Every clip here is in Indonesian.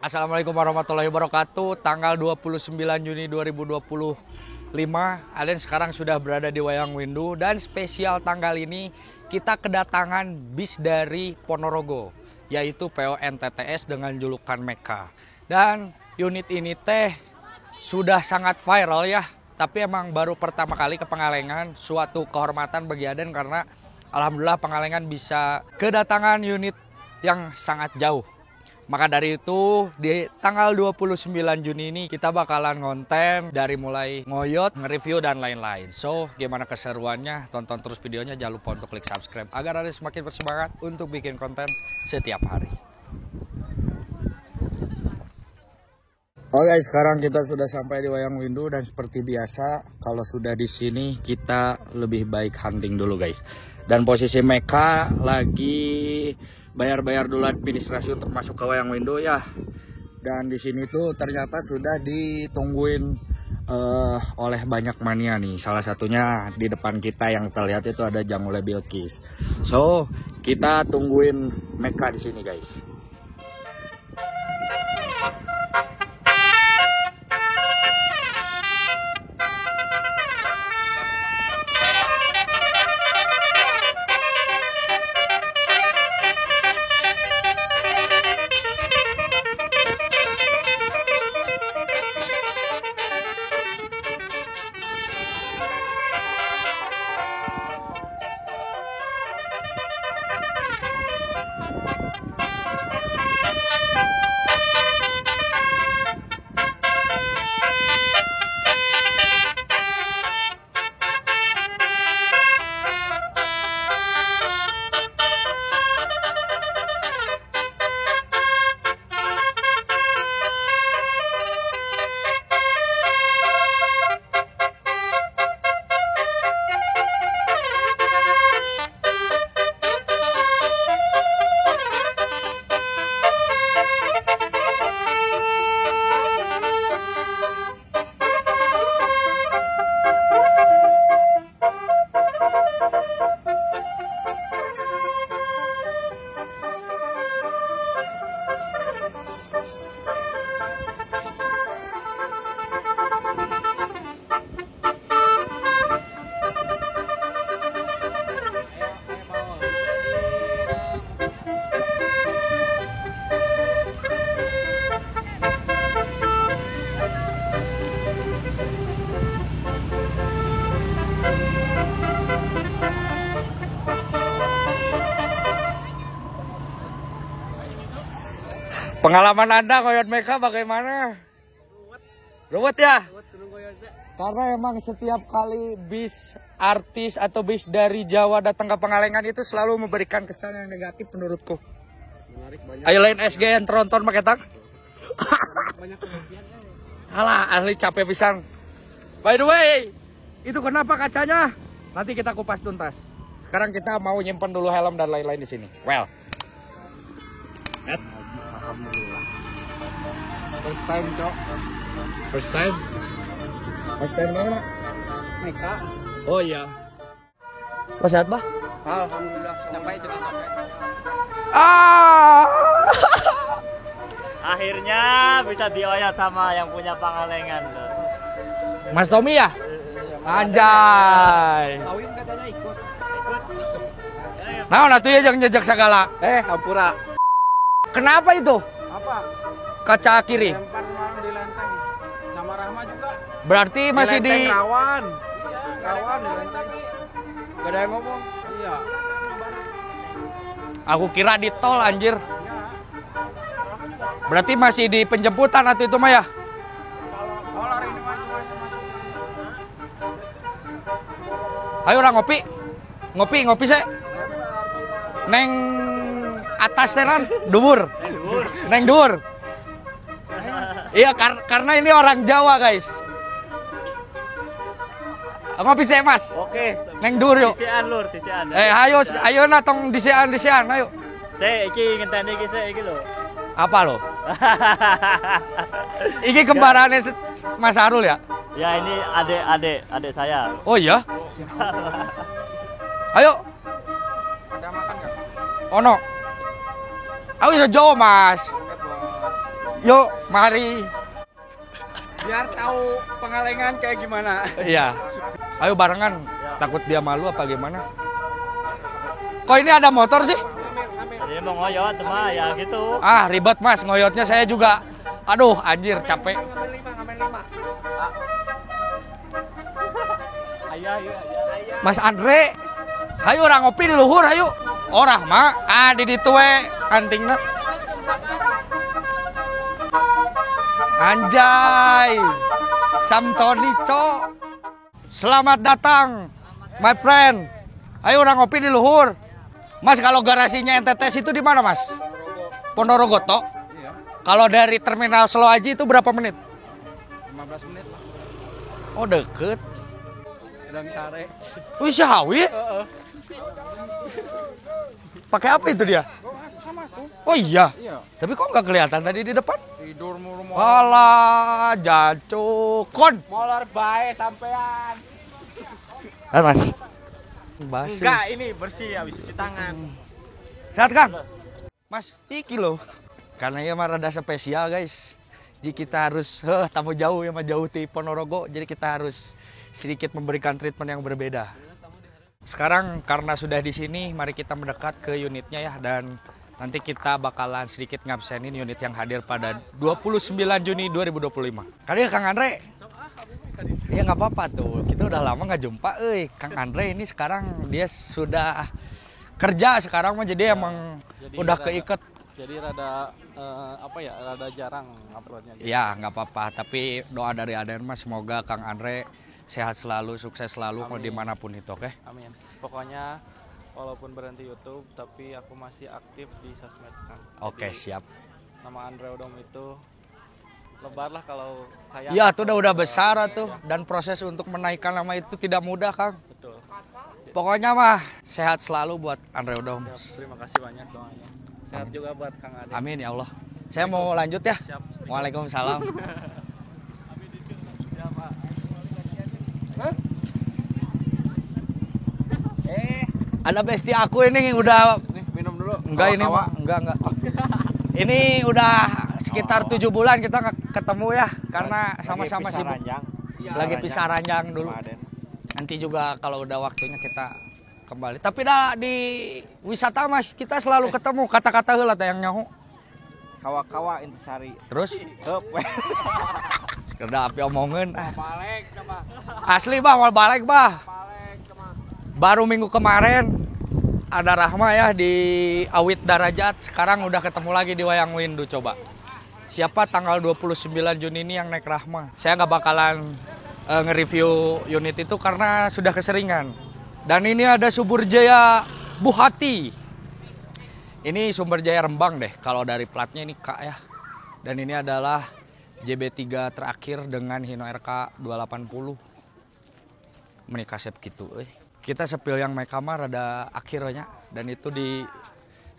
Assalamualaikum warahmatullahi wabarakatuh. Tanggal 29 Juni 2025, Aden sekarang sudah berada di Wayang Windu. Dan spesial tanggal ini kita kedatangan bis dari Ponorogo, yaitu PO NTTS dengan julukan Meka. Dan unit ini teh sudah sangat viral ya. Tapi emang baru pertama kali ke Pangalengan, suatu kehormatan bagi Aden karena alhamdulillah Pangalengan bisa kedatangan unit yang sangat jauh. Maka dari itu di tanggal 29 Juni ini kita bakalan ngonten dari mulai ngoyot, nge-review dan lain-lain. So gimana keseruannya? Tonton terus videonya, jangan lupa untuk klik subscribe agar Aden semakin bersemangat untuk bikin konten setiap hari. Oke, sekarang kita sudah sampai di Wayang Windu dan seperti biasa kalau sudah di sini kita lebih baik hunting dulu guys. Dan posisi Meka lagi bayar-bayar dulu administrasi untuk masuk ke Wayang Windu ya. Dan di sini tuh ternyata sudah ditungguin oleh banyak mania nih. Salah satunya di depan kita yang terlihat itu ada Jamule Bilkis. So kita tungguin Meka di sini guys. Pengalaman Anda ngoyot Meka bagaimana? Ruwet ya? Karena emang setiap kali bis artis atau bis dari Jawa datang ke Pangalengan itu selalu memberikan kesan yang negatif menurutku. Ayo lain SG yang tronton pakai tang. Alah, ahli capek pisan. By the way, itu kenapa kacanya? Nanti kita kupas tuntas. Sekarang kita mau nyimpen dulu helm dan lain-lain di sini. Well. Alhamdulillah. First time, Cok. First time? First time mana? Meka. Oh iya. Mas sehat, Bah? Alhamdulillah. Capek, cepat capek. Akhirnya bisa dioyot sama yang punya Pangalengan loh. Mas Tommy ya? Anjay. Kawin katanya ikut. Nah, tuh ya jangan jejak segala. Hampura. Kenapa itu? Apa? Kaca kiri. Lempar orang di lenteng. Sama Rahma juga. Berarti masih di Rawan. Iya, Rawan di lenteng. Gak ada yang ngomong. Iya. Aku kira di tol anjir. Iya. Berarti masih di penjemputan atau itu mah ya? Kalau lari ini masuk. Ayo orang ngopi. Ngopi sih. Neng atas tenan, dhuwur. Neng dhuwur. Iya, karena ini orang Jawa, guys. Ngopi sih, Mas. Oke. Neng dhuwur yuk. Disian lur, disian. Ayo natong disian, ayo. Saya iki ngenteni iki saya iki lho. Apa lo? Iki kembarannya Mas Arul ya? Ya ini adik saya. Oh iya? Ayo. Ada makan nggak? Ono. Aku bisa jauh mas. Oke bos. Yuk, mari. Biar tahu Pangalengan kayak gimana. Iya. Ayo barengan. Takut dia malu apa gimana? Kok ini ada motor sih? Jadi mau ngoyot cuma ya gitu. Ah, ribet Mas, ngoyotnya saya juga. Aduh, anjir, capek. Ngamen 5. Ayo. Mas Andre, hayu orang ngopi di luhur, hayu. Oh, Rahma, di ditu we antingna. Anjay, Samtoni, Cok. Selamat datang, my friend. Ayo orang ngopi di luhur. Mas, kalau garasinya NTTS itu di mana, Mas? Ponorogo, Tok. Iya. Kalau dari Terminal Slow Aji itu berapa menit? 15 menit lah. Oh, deket. Udang sare. Wih, Syahawi. Pakai apa itu dia? Sama aku. Oh iya. Iya. Tapi kok nggak kelihatan tadi di depan? Tidur mulu Alah, jancuk. Kon. molor bae sampean. Mas. Basi. Enggak, ini bersih habis cuci tangan. Sehat, Kang? Mas, iki loh. Karena ya mah rada spesial, guys. Jadi kita harus tamu jauh ya mah jauh di Ponorogo. Jadi kita harus sedikit memberikan treatment yang berbeda. Sekarang karena sudah di sini, mari kita mendekat ke unitnya ya, dan nanti kita bakalan sedikit ngabsenin unit yang hadir pada 29 Juni 2025. Kali ya Kang Andre. Ya nggak apa-apa tuh, kita udah lama nggak jumpa. Kang Andre ini sekarang dia sudah kerja sekarang mah, jadi emang udah keiket. Jadi rada rada jarang uploadnya. Ya nggak apa-apa, tapi doa dari Aden mas semoga Kang Andre sehat selalu, sukses selalu mau dimanapun itu, oke? Amin. Pokoknya walaupun berhenti YouTube, tapi aku masih aktif di sosmed Kang. Oke, Jadi, siap. Nama Andre Odom itu lebar lah kalau saya. Iya, tuh udah besar tuh, dan proses untuk menaikkan nama itu tidak mudah, Kang. Betul. Pokoknya mah sehat selalu buat Andre Odom. Siap, terima kasih banyak doanya. Sehat juga buat Kang Ade. Amin ya Allah. Saya mau lanjut ya. Siap. Waalaikumsalam. Siap, Pak. Ada bestie aku ini udah Nih, minum dulu. enggak ini mah enggak. Ini udah sekitar 7 bulan kita nggak ketemu ya, karena sama-sama sibuk. Lagi pisah ranjang dulu. Nanti juga kalau udah waktunya kita kembali. Tapi dah di wisata mas kita selalu ketemu, kata-kata heula teh yang nyaho. Kawa-kawa intisari. Terus Heup. kerja api omongan. Balik coba. Asli bah, mau balik bah. Balik coba. Baru minggu kemarin ada Rahma ya di Awit Darajat. Sekarang udah ketemu lagi di Wayang Windu, coba. Siapa tanggal 29 Juni ini yang naik Rahma? Saya nggak bakalan nge-review unit itu karena sudah keseringan. Dan ini ada Sumber Jaya Buhati. Ini Sumber Jaya Rembang deh, kalau dari platnya ini K ya. Dan ini adalah JB3 terakhir dengan Hino RK 280. Menikah sep gitu, Kita sepil yang Mekamar ada akhirnya. Dan itu di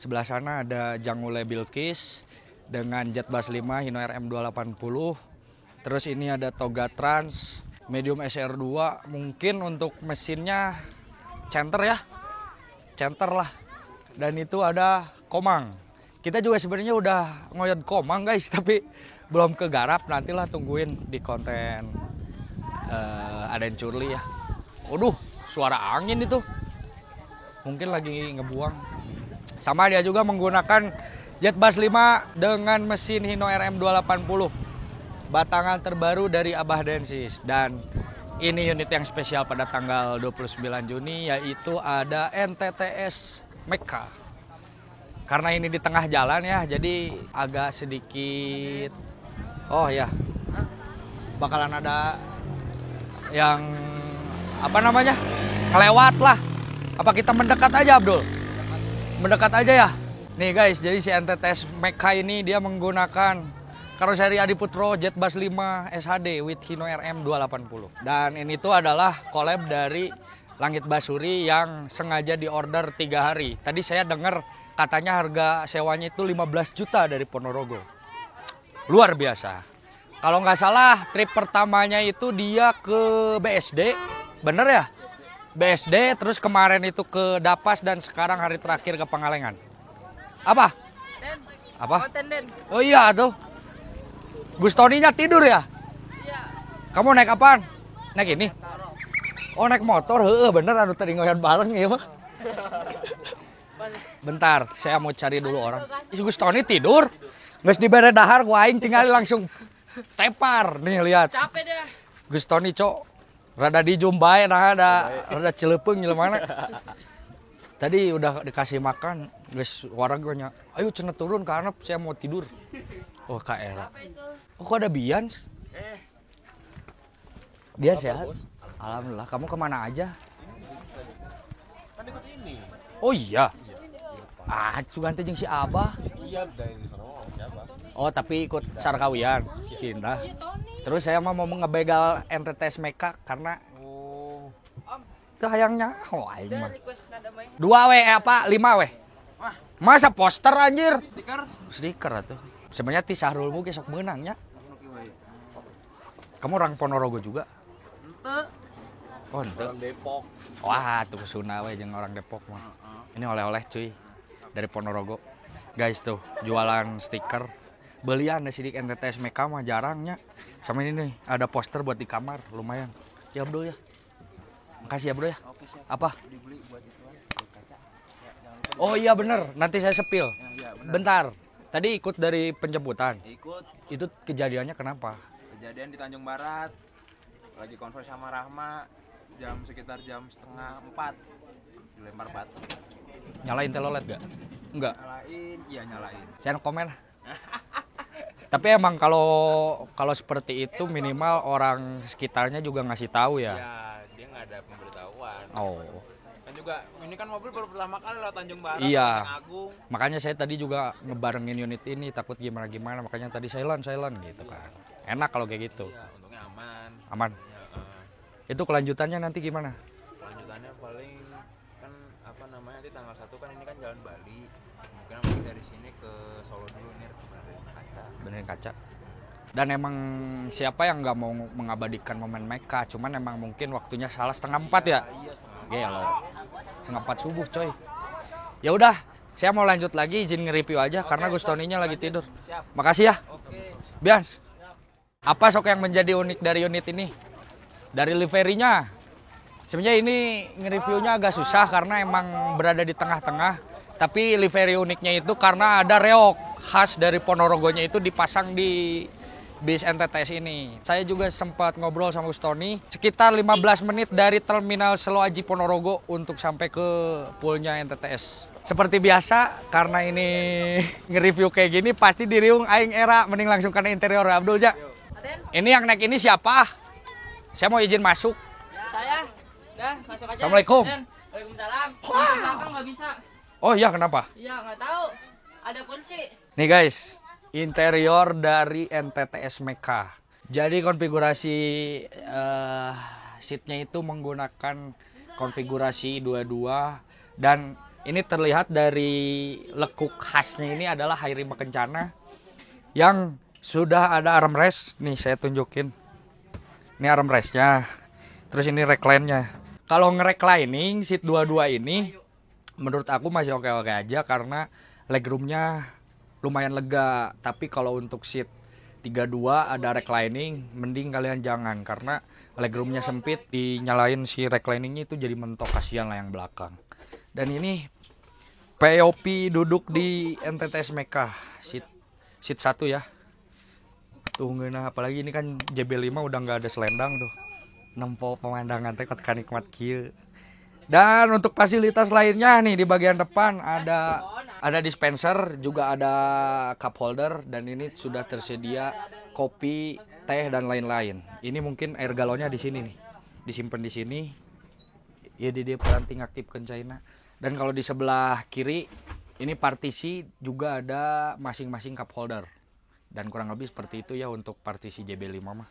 sebelah sana ada Jangule Bilkis dengan Jet Bus 5 Hino RM 280. Terus ini ada Toga Trans Medium SR2, mungkin untuk mesinnya center ya. Center lah. Dan itu ada Komang. Kita juga sebenarnya udah ngoyot Komang guys, tapi belum kegarap. Nantilah tungguin di konten Aden Curly ya. Waduh, suara angin itu. Mungkin lagi ngebuang. Sama dia juga menggunakan Jet Bus 5 dengan mesin Hino RM 280. Batangan terbaru dari Abah Densis. Dan ini unit yang spesial pada tanggal 29 Juni yaitu ada NTTS Mekka. Karena ini di tengah jalan ya, jadi agak sedikit bakalan ada yang kelewat lah. Apa kita mendekat aja Abdul? Mendekat aja ya. Nih guys, jadi si NTTS Mekka ini dia menggunakan karoseri Adiputro Jet Bus 5 SHD with Hino RM 280. Dan ini tuh adalah collab dari Langit Basuri yang sengaja diorder 3 hari. Tadi saya dengar katanya harga sewanya itu 15 juta dari Ponorogo. Luar biasa. Kalau nggak salah trip pertamanya itu dia ke BSD. Bener ya? BSD, terus kemarin itu ke Dapas dan sekarang hari terakhir ke Pangalengan. Apa? Apa? Oh iya tuh. Gustoninya tidur ya? Iya. Kamu naik apaan? Naik ini? Oh naik motor, bener anu tadi ngoyan bareng ya mah. Bentar, saya mau cari dulu orang. Si Gustoni tidur. Geus dibere dahar ku aing tinggal langsung tepar. Nih lihat. Capek deh. Gustoni cok. Rada dijumbai nah rada cilepeung jelema. Tadi udah dikasih makan, geus waraganya. Ayo cenah turun ke handap, saya mau tidur. Oh Kak Era. Oh kok ada Bians? Dia sehat? Alhamdulillah. Kamu kemana aja? Kan ikut ini. Oh iya. Ah, Sugante jeung si Abah. Iya dari sana siapa? Oh, tapi ikut sarkawian. Kindah. Terus saya mau ngebegal NTTS Meka karena itu hayangnya aing mah. 2 apa 5 Masa poster anjir? Stiker atuh. Sebenarnya ti Sahrul Mugi sok meunang nya. Kamu orang Ponorogo juga? Oh, Orang Depok. Wah, tuh kesuna we jeung orang Depok mah. Ini oleh-oleh cuy dari Ponorogo. Guys tuh, jualan stiker. Belian da sidik NTTS Meka mah jarangnya. Sama ini nih, ada poster buat di kamar, lumayan. Ya bro ya. Makasih ya bro ya. Apa? Oh iya bener, nanti saya sepil. Bentar. Tadi ikut dari penjemputan. Ikut. Itu kejadiannya kenapa? Kejadian di Tanjung Barat. Lagi konvoy sama Rahma. Sekitar jam 3:30. Dilempar batu. Nyalain telolet gak? Enggak. Nyalain, iya nyalain. Saya komen. Tapi emang kalau seperti itu minimal orang sekitarnya juga ngasih tahu ya. Ya, dia nggak ada pemberitahuan. Oh. Kan juga ini kan mobil baru pertama kali lewat Tanjung Barat, Iya. Lenteng Agung. Makanya saya tadi juga ngebarengin unit ini takut gimana makanya tadi silent gitu kan. Enak kalau kayak gitu. Iya, untungnya aman. Aman. Ya, Itu kelanjutannya nanti gimana? lanjutannya paling kan apa namanya di tanggal 1 kan ini kan jalan Bali. Mungkin dari sini ke Solo dulu nih benerin kaca. Dan emang siapa yang nggak mau mengabadikan momen Meka, cuman emang mungkin waktunya salah 3:30 ya. Iya, setengah. Gelo. 3:30 subuh coy. Ya udah, saya mau lanjut lagi izin nge-review aja karena Gustoninya lagi tidur. Siap. Makasih ya. Oke. Bias. Apa sok yang menjadi unik dari unit ini? Dari liverynya. Sebenarnya ini nge-reviewnya agak susah karena emang berada di tengah-tengah. Tapi livery uniknya itu karena ada reok khas dari Ponorogonya itu dipasang di bis NTTS ini. Saya juga sempat ngobrol sama Gustoni sekitar 15 menit dari terminal Seloaji Ponorogo untuk sampai ke poolnya NTTS. Seperti biasa, karena ini nge-review kayak gini pasti diriung aing Era, mending langsung ke interior Abdul ja. Ini yang naik ini siapa? Saya mau izin masuk. Saya. Dah, masuk aja. Assalamualaikum. Waalaikumsalam. Belakang nggak bisa. Oh iya, kenapa? Iya, nggak tahu. Ada kunci. Nih guys, interior dari NTTS Meka. Jadi konfigurasi seatnya itu menggunakan konfigurasi 22 dan ini terlihat dari lekuk khasnya ini adalah Hairima Kencana yang sudah ada armrest. Nih saya tunjukin. Ini armrestnya. Terus ini recline-nya. Kalau nge-reclining seat 22 ini menurut aku masih oke-oke aja karena legroomnya lumayan lega. Tapi kalau untuk seat 32 ada reclining, mending kalian jangan karena legroomnya sempit, dinyalain si recliningnya itu jadi mentok, kasihan lah yang belakang. Dan ini POP duduk di NTTS Meka seat 1 ya. Tuh ngeunah, apalagi ini kan JB5 udah nggak ada selendang tuh. Nempo pemandangan teh kot nikmat kieu. Dan untuk fasilitas lainnya nih di bagian depan ada dispenser, juga ada cup holder dan ini sudah tersedia kopi, teh dan lain-lain. Ini mungkin air galonnya di sini nih. Disimpan di sini. Ya dia peranting aktif China. Dan kalau di sebelah kiri ini partisi juga ada masing-masing cup holder. Dan kurang lebih seperti itu ya untuk partisi JB5 mah.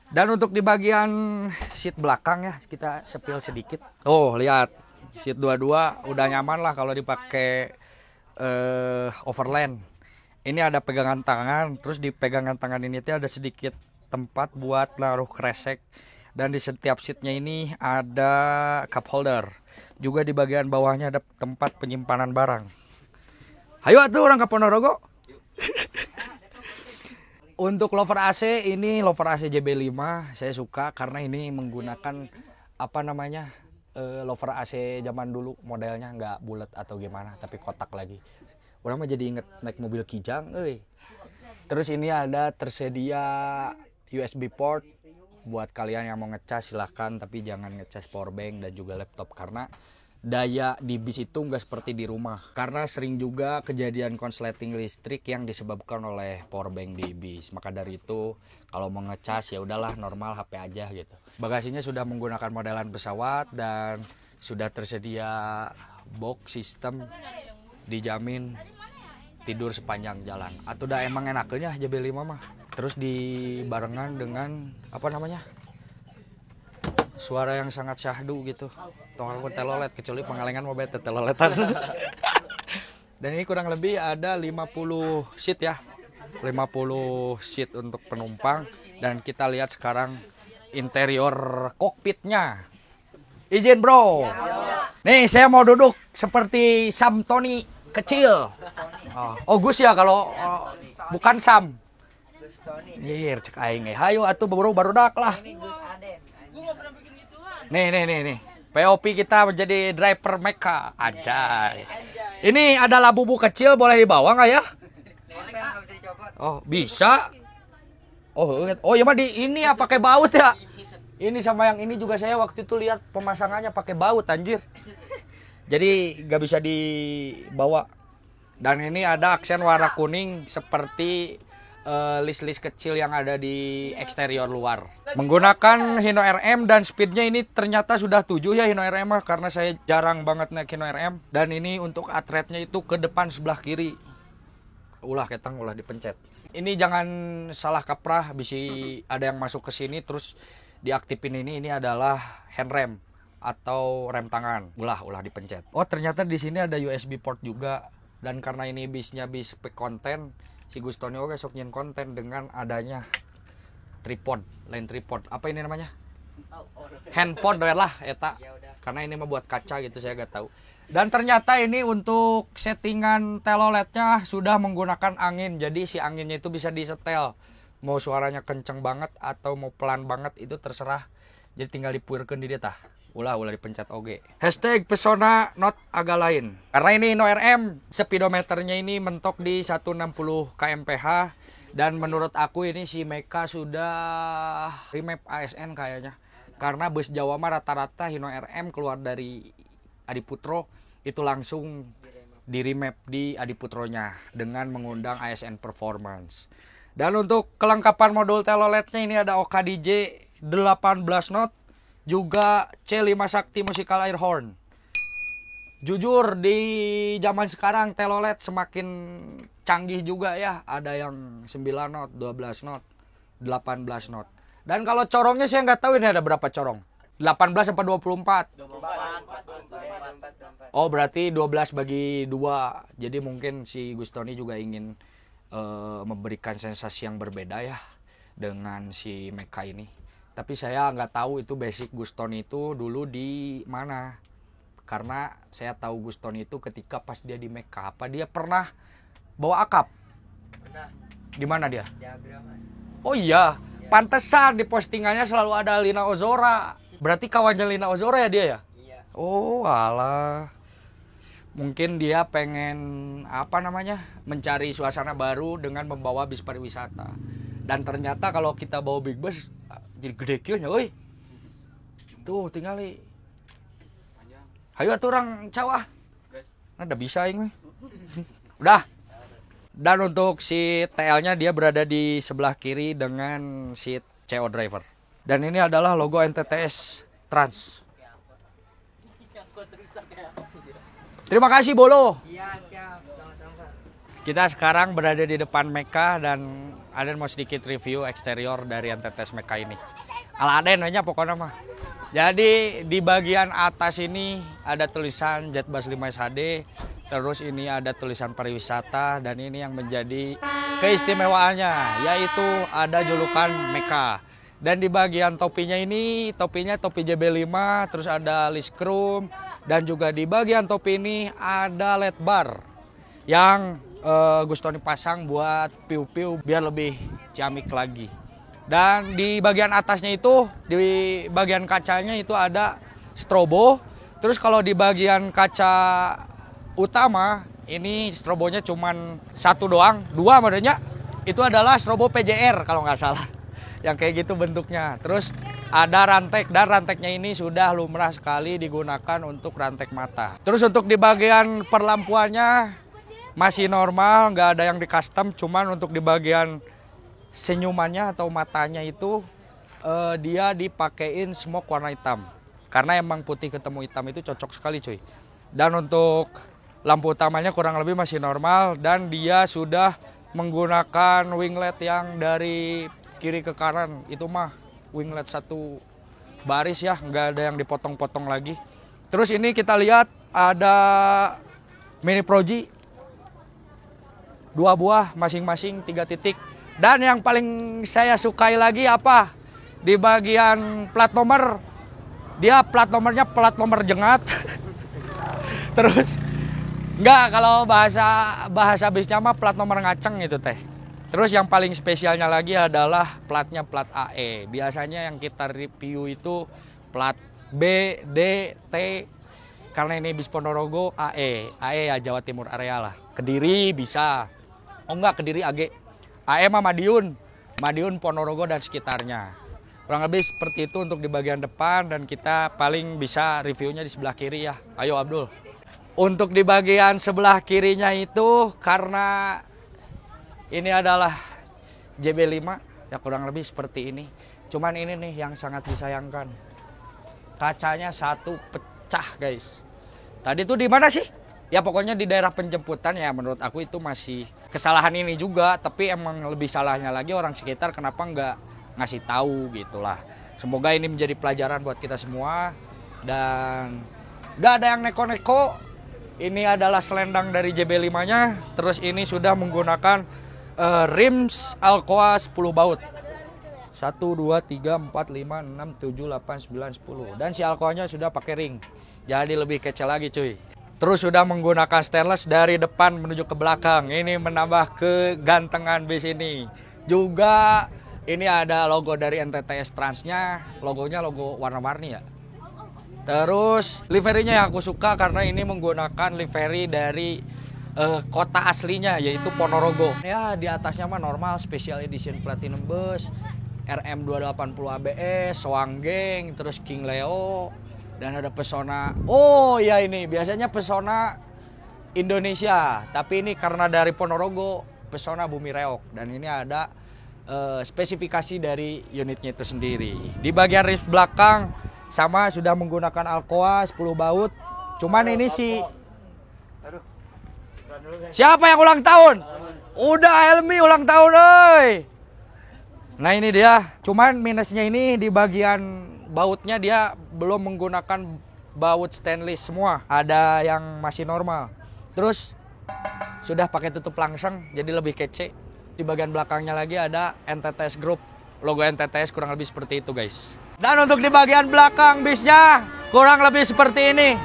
Dan untuk di bagian seat belakang ya kita sepil sedikit. Oh lihat seat 22 udah nyaman lah kalau dipakai overland. Ini ada pegangan tangan, terus di pegangan tangan ini tuh ada sedikit tempat buat naruh kresek. Dan di setiap seatnya ini ada cup holder. Juga di bagian bawahnya ada tempat penyimpanan barang. Ayo atuh orang ke Ponorogo. Untuk lover AC ini lover AC JB5 saya suka karena ini menggunakan apa namanya lover AC zaman dulu modelnya nggak bulat atau gimana tapi kotak lagi. Orang mah jadi inget naik mobil Kijang, Terus ini ada tersedia USB port buat kalian yang mau ngecas silahkan tapi jangan ngecas powerbank dan juga laptop karena daya di bis itu nggak seperti di rumah karena sering juga kejadian konsleting listrik yang disebabkan oleh powerbank di bis. Maka dari itu kalau mau ngecas ya udahlah normal HP aja gitu. Bagasinya sudah menggunakan modelan pesawat dan sudah tersedia box system, dijamin tidur sepanjang jalan. Atau udah emang enaknya JB5 mah. Terus dibarengan dengan apa namanya? Suara yang sangat syahdu gitu. Tong aku telolet kecuali Pangalengan mau bete teloletan. Dan ini kurang lebih ada 50 seat ya. 50 seat untuk penumpang dan kita lihat sekarang interior kokpitnya. Izin bro. Nih saya mau duduk seperti Sam Tony kecil. Oh Gus ya kalau bukan Sam. Iya cek aing hayo atuh baru dak lah. Nih. POP kita menjadi driver Meka. Anjay. Ini adalah bubu kecil boleh dibawa nggak ya? Oh, bisa. Oh ya mah di ini ya pakai baut ya. Ini sama yang ini juga saya waktu itu lihat pemasangannya pakai baut anjir. Jadi nggak bisa dibawa. Dan ini ada aksen warna kuning seperti list-list kecil yang ada di eksterior luar. Menggunakan Hino RM dan speednya ini ternyata sudah 7 ya Hino RM karena saya jarang banget naik Hino RM. Dan ini untuk atretnya itu ke depan sebelah kiri. Ulah ketang ulah dipencet. Ini jangan salah kaprah bisa ada yang masuk ke sini terus diaktifin ini adalah hand rem atau rem tangan. Ulah dipencet. Oh ternyata di sini ada USB port juga dan karena ini bisnya bis konten si Gustoni oke sok nyen konten dengan adanya tripod, lain tripod. Apa ini namanya? Handphone lah eta. Karena ini mah buat kaca gitu saya gak tahu. Dan ternyata ini untuk settingan teloletnya sudah menggunakan angin. Jadi si anginnya itu bisa disetel. Mau suaranya kenceng banget atau mau pelan banget itu terserah. Jadi tinggal dipuirkeun di dia tah. Ulah dipencet oge. Hashtag pesona not agak lain. Karena ini Hino RM, speedometernya ini mentok di 160 kmph. Dan menurut aku ini si Meka sudah remap ASN kayaknya. Karena bus Jawa mah rata-rata Hino RM keluar dari Adiputro itu langsung di remap di Adiputronya dengan mengundang ASN Performance. Dan untuk kelengkapan modul teloletnya ini ada OKDJ 18 knot. Juga C5 Sakti Musical Air Horn. Jujur di zaman sekarang telolet semakin canggih juga ya. Ada yang 9 knot, 12 knot, 18 knot. Dan kalau corongnya saya nggak tahu ini ada berapa corong. 18 apa 24? 24. Oh berarti 12 bagi 2. Jadi mungkin si Gustoni juga ingin memberikan sensasi yang berbeda ya dengan si Meka ini. Tapi saya nggak tahu itu basic Guston itu dulu di mana. Karena saya tahu Guston itu ketika pas dia di Meka. Apa dia pernah bawa akap? Pernah. Di mana dia? Di Agra, Mas. Oh iya. Pantesan di postingannya selalu ada Lina Ozora. Berarti kawannya Lina Ozora ya dia ya? Iya. Oh alah. Mungkin dia pengen apa namanya? Mencari suasana baru dengan membawa bis pariwisata. Dan ternyata kalau kita bawa big bus jadi gede kieunya euy. Tuh tingali. Hayu atuh urang cawah. Ada bisa aing. Udah. Dan untuk seat TL-nya dia berada di sebelah kiri dengan seat CO driver. Dan ini adalah logo NTTS Trans. Terima kasih Bolo. Iya, siap. Sama-sama. Kita sekarang berada di depan Meka dan Aden mau sedikit review eksterior dari NTTS Meka ini. Ala Aden aja pokoknya mah. Jadi di bagian atas ini ada tulisan Jetbus 5 HD, terus ini ada tulisan pariwisata dan ini yang menjadi keistimewaannya yaitu ada julukan Meka. Dan di bagian topinya ini topinya topi JB5, terus ada list chrome dan juga di bagian topi ini ada LED bar yang Gustoni pasang buat piu-piu biar lebih Ciamik lagi. Dan di bagian atasnya itu, di bagian kacanya itu ada strobo. Terus kalau di bagian kaca utama, ini strobonya cuman satu doang, dua modelnya. Itu adalah strobo PJR kalau nggak salah. Yang kayak gitu bentuknya. Terus ada rantek, dan ranteknya ini sudah lumrah sekali digunakan untuk rantek mata. Terus untuk di bagian perlampuannya masih normal, nggak ada yang di custom. Cuman untuk di bagian senyumannya atau matanya itu dia dipakein smoke warna hitam. Karena emang putih ketemu hitam itu cocok sekali cuy. Dan untuk lampu utamanya kurang lebih masih normal. Dan dia sudah menggunakan winglet yang dari kiri ke kanan. Itu mah winglet satu baris ya, nggak ada yang dipotong-potong lagi. Terus ini kita lihat ada Mini Proji 2 buah masing-masing 3 titik. Dan yang paling saya sukai lagi apa? Di bagian plat nomor, dia plat nomornya plat nomor jengat. Terus enggak, kalau bahasa bisnya mah plat nomor ngaceng gitu teh. Terus yang paling spesialnya lagi adalah platnya plat AE. Biasanya yang kita review itu plat B, D, T. Karena ini bis Ponorogo AE. AE ya Jawa Timur area lah. Kediri bisa. Oh enggak, Kediri AG. AE mah Madiun, Ponorogo dan sekitarnya. Kurang lebih seperti itu untuk di bagian depan, dan kita paling bisa reviewnya di sebelah kiri ya. Ayo Abdul. Untuk di bagian sebelah kirinya itu karena ini adalah JB5 ya, kurang lebih seperti ini. Cuman ini nih yang sangat disayangkan. Kacanya satu pecah guys. Tadi tuh di mana sih? Ya pokoknya di daerah penjemputan ya, menurut aku itu masih kesalahan ini juga. Tapi emang lebih salahnya lagi orang sekitar kenapa nggak ngasih tahu gitulah. Semoga ini menjadi pelajaran buat kita semua. Dan nggak ada yang neko-neko. Ini adalah selendang dari JB5-nya. Terus ini sudah menggunakan rims Alcoa 10 baut. 1, 2, 3, 4, 5, 6, 7, 8, 9, 10. Dan si Alcoa-nya sudah pakai ring. Jadi lebih kece lagi cuy. Terus sudah menggunakan stainless dari depan menuju ke belakang. Ini menambah kegantengan bis ini. Juga ini ada logo dari NTTS Transnya. Logonya logo warna-warni ya. Terus liverinya yang aku suka karena ini menggunakan livery dari kota aslinya yaitu Ponorogo. Ya di atasnya mah normal Special Edition Platinum Bus, RM280 ABS, Swanggeng, terus King Leo. Dan ada pesona, oh ya ini biasanya pesona Indonesia, tapi ini karena dari Ponorogo, pesona Bumi Reok. Dan ini ada spesifikasi dari unitnya itu sendiri. Di bagian rif belakang sama sudah menggunakan Alcoa 10 baut. Cuman ini si siapa yang ulang tahun? Udah Helmi ulang tahun oi. Nah ini dia, cuman minusnya ini di bagian bautnya dia belum menggunakan baut stainless semua. Ada yang masih normal. Terus sudah pakai tutup langseng jadi lebih kece. Di bagian belakangnya lagi ada NTTS Group. Logo NTTS kurang lebih seperti itu guys. Dan untuk di bagian belakang bisnya kurang lebih seperti ini.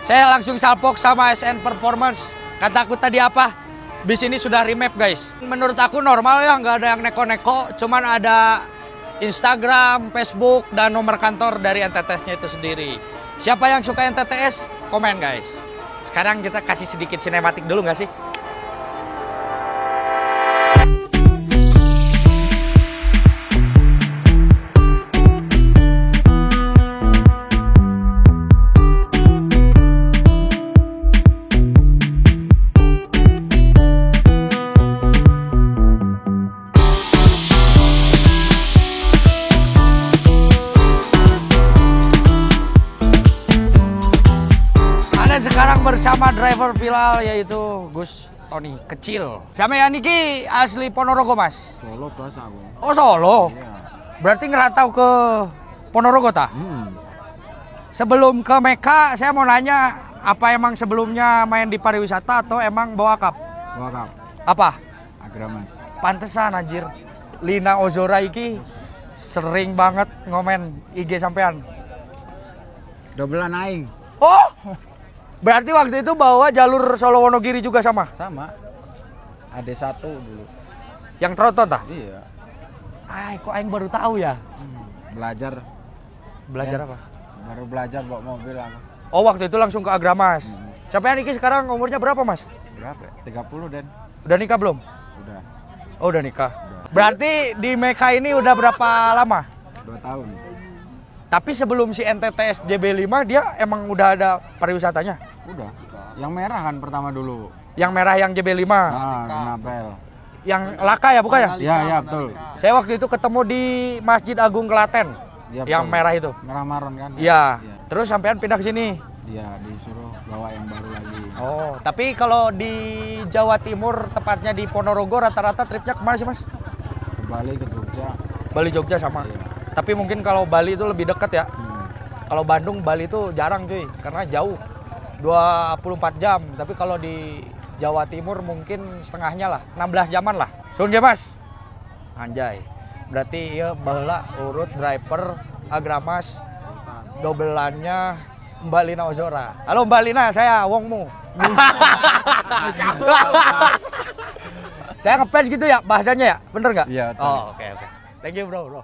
Saya langsung salpok sama SN Performance. Kataku tadi apa? Bis ini sudah remap guys. Menurut aku normal ya, nggak ada yang neko-neko. Cuman ada Instagram, Facebook, dan nomor kantor dari NTTS-nya itu sendiri. Siapa yang suka NTTS? Komen guys. Sekarang kita kasih sedikit sinematik dulu nggak sih? Sekarang bersama driver Pilal yaitu Gus Tony kecil. Sama ya Niki asli Ponorogo mas? Solo bos aku. Oh Solo? Iya. Berarti ngerantau ke Ponorogo ta? Sebelum ke Meka saya mau nanya, apa emang sebelumnya main di pariwisata atau emang bawa kap? Bawa kap. Apa? Agramas. Pantesan anjir. Lina Ozora iki sering banget ngomen IG sampean. Dobelan aing. Oh! Berarti waktu itu bawa jalur Solo Wonogiri juga sama? Sama. Ada satu dulu. Yang Troton tah? Iya. Kok aing baru tahu ya? Belajar. Belajar Ya. apa? Baru belajar bawa mobil aku. Oh, waktu itu langsung ke Agramas. Sampai Niki sekarang umurnya berapa, Mas? Berapa ya? 30 dan Udah nikah belum? udah Oh, udah nikah. Berarti di Meka ini udah berapa lama? 2 tahun. Tapi sebelum si NTTS JB5 dia emang udah ada pariwisatanya? Udah. Yang merah kan pertama dulu. Yang merah yang JB5. Kenapel. Yang Laka ya bukan ya? Ya, betul. Saya waktu itu ketemu di Masjid Agung Klaten. Ya, Yang betul. merah itu. Merah maron kan? Iya. Iya. Terus sampean pindah ke sini. Dia disuruh bawa yang baru lagi. Oh, tapi kalau di Jawa Timur tepatnya di Ponorogo rata-rata tripnya kemana sih, Mas? Ke Bali, ke Jogja. Bali Jogja sama. Iya. Tapi mungkin kalau Bali itu lebih dekat ya. Hmm. Kalau Bandung, Bali itu jarang cuy, karena jauh. 24 jam. Tapi kalau di Jawa Timur mungkin setengahnya lah, 16 jaman lah. Sun ya, Mas. Anjay. Berarti ya baheula urut driver Agramas dobelannya Mbak Lina Ozora. Halo Mbak Lina, saya Wongmu. Saya ngefans gitu ya bahasanya ya, bener nggak? Iya, betul. Oh, oke. Thank you bro.